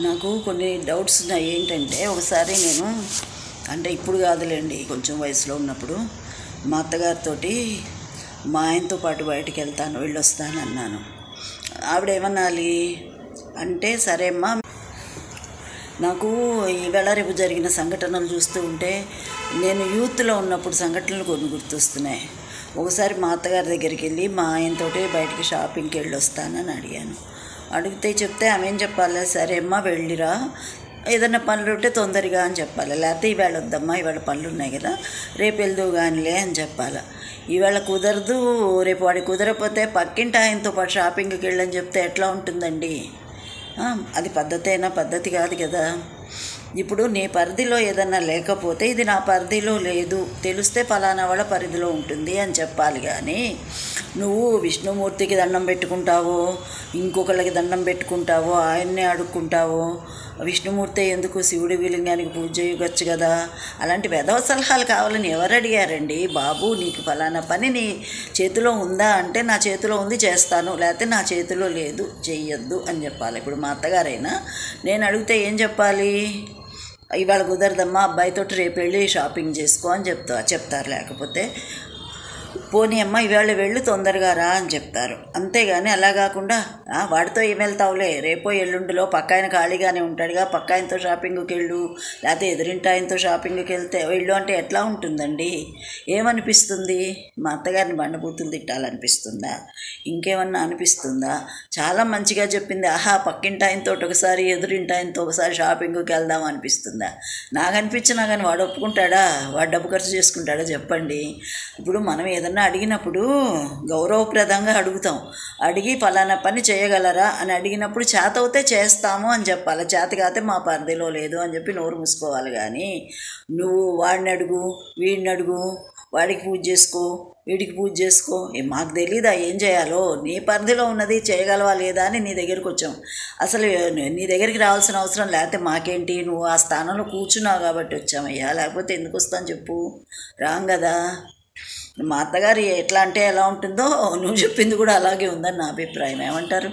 నాకు కొన్ని డౌట్స్ ఉన్నాయి. ఏంటంటే ఒకసారి నేను అంటే ఇప్పుడు కాదులేండి, కొంచెం వయసులో ఉన్నప్పుడు మా అత్తగారితో మా ఆయనతో పాటు బయటికి వెళ్తాను, వెళ్ళొస్తాను అన్నాను. ఆవిడ ఏమనాలి అంటే, సరే అమ్మా, నాకు ఈవేళ రేపు జరిగిన సంఘటనలు చూస్తూ ఉంటే నేను యూత్లో ఉన్నప్పుడు సంఘటనలు కొన్ని గుర్తొస్తున్నాయి. ఒకసారి మా అత్తగారి దగ్గరికి వెళ్ళి మా ఆయనతోటి బయటికి షాపింగ్కి వెళ్ళొస్తానని అడిగాను. అడిగితే చెప్తే ఆమె ఏం చెప్పాలి, సరే అమ్మా వెళ్ళిరా, ఏదైనా పనులు ఉంటే తొందరగా అని చెప్పాలి. లేకపోతే ఈవేళ వద్దమ్మా, ఈవేళ పనులు ఉన్నాయి కదా, రేపు వెళ్దువు కానిలే అని చెప్పాలి. ఈవేళ కుదరదు, రేపు వాడికి కుదరకపోతే పక్కింటి ఆయనతో పాటు షాపింగ్కి వెళ్ళని చెప్తే ఎట్లా ఉంటుందండి? అది పద్ధతి కాదు కదా. ఇప్పుడు నీ పరిధిలో ఏదన్నా లేకపోతే ఇది నా పరిధిలో లేదు, తెలిస్తే ఫలానా వాళ్ళ పరిధిలో ఉంటుంది అని చెప్పాలి. కానీ నువ్వు విష్ణుమూర్తికి దండం పెట్టుకుంటావో, ఇంకొకళ్ళకి దండం పెట్టుకుంటావో, ఆయన్నే అడుక్కుంటావో, విష్ణుమూర్తి ఎందుకు శివుడి విలింగానికి పూజ చేయవచ్చు కదా. అలాంటి వెధవ సలహాలు కావాలని ఎవరు అడిగారండి బాబు? నీకు ఫలానా పని నీ చేతిలో ఉందా అంటే, నా చేతిలో ఉంది చేస్తాను, లేకపోతే నా చేతిలో లేదు చెయ్యొద్దు అని చెప్పాలి. ఇప్పుడు మా అత్తగారైనా నేను అడిగితే ఏం చెప్పాలి? ఇవాళ కుదరదమ్మా, అబ్బాయితోటి రేపు వెళ్ళి షాపింగ్ చేసుకో అని చెప్తారు. లేకపోతే పోనీ అమ్మ ఇవాళ వెళ్ళు తొందరగా రా అని చెప్తారు. అంతేగాని అలా కాకుండా వాడితో ఏం వెళ్తావులే, రేపో ఎల్లుండిలో పక్క ఆయన ఖాళీగానే ఉంటాడుగా, పక్క ఆయనతో షాపింగ్కి వెళ్ళు, లేకపోతే ఎదురింటి ఆయనతో షాపింగ్కి వెళ్ళు అంటే ఎట్లా ఉంటుందండి? ఏమనిపిస్తుంది? మా అత్తగారిని బండబూతులు తిట్టాలనిపిస్తుందా? ఇంకేమన్నా అనిపిస్తుందా? చాలా మంచిగా చెప్పింది, ఆహా పక్కింటి ఆయనతో ఒకసారి, ఎదురింటి ఆయనతో ఒకసారి షాపింగ్కి వెళ్దాం అనిపిస్తుందా? నాకు అనిపించినా కానీ వాడు ఒప్పుకుంటాడా? వాడు డబ్బు ఖర్చు చేసుకుంటాడా చెప్పండి? ఇప్పుడు మనం ఏదన్నా అడిగినప్పుడు గౌరవప్రదంగా అడుగుతాం. అడిగి ఫలానా పని చేయగలరా అని అడిగినప్పుడు చేతవుతే చేస్తాము అని చెప్పాలి, చేత కాతే మా పరిధిలో లేదు అని చెప్పి నోరు మూసుకోవాలి. కానీ నువ్వు వాడిని అడుగు, వీడిని అడుగు, వాడికి పూజ చేసుకో, వీడికి పూజ చేసుకో, మాకు తెలీదా ఏం చేయాలో? నీ పరిధిలో ఉన్నది చేయగలవా లేదా అని నీ దగ్గరికి వచ్చాం. అసలు నీ దగ్గరికి రావాల్సిన అవసరం లేకపోతే మాకేంటి? నువ్వు ఆ స్థానంలో కూర్చున్నావు కాబట్టి వచ్చామయ్యా, లేకపోతే ఎందుకు వస్తాను చెప్పు? రాం కదా. మా అత్తగారు ఎట్లా అంటే ఎలా ఉంటుందో నువ్వు చెప్పింది కూడా అలాగే ఉందని నా అభిప్రాయం. ఏమంటారు?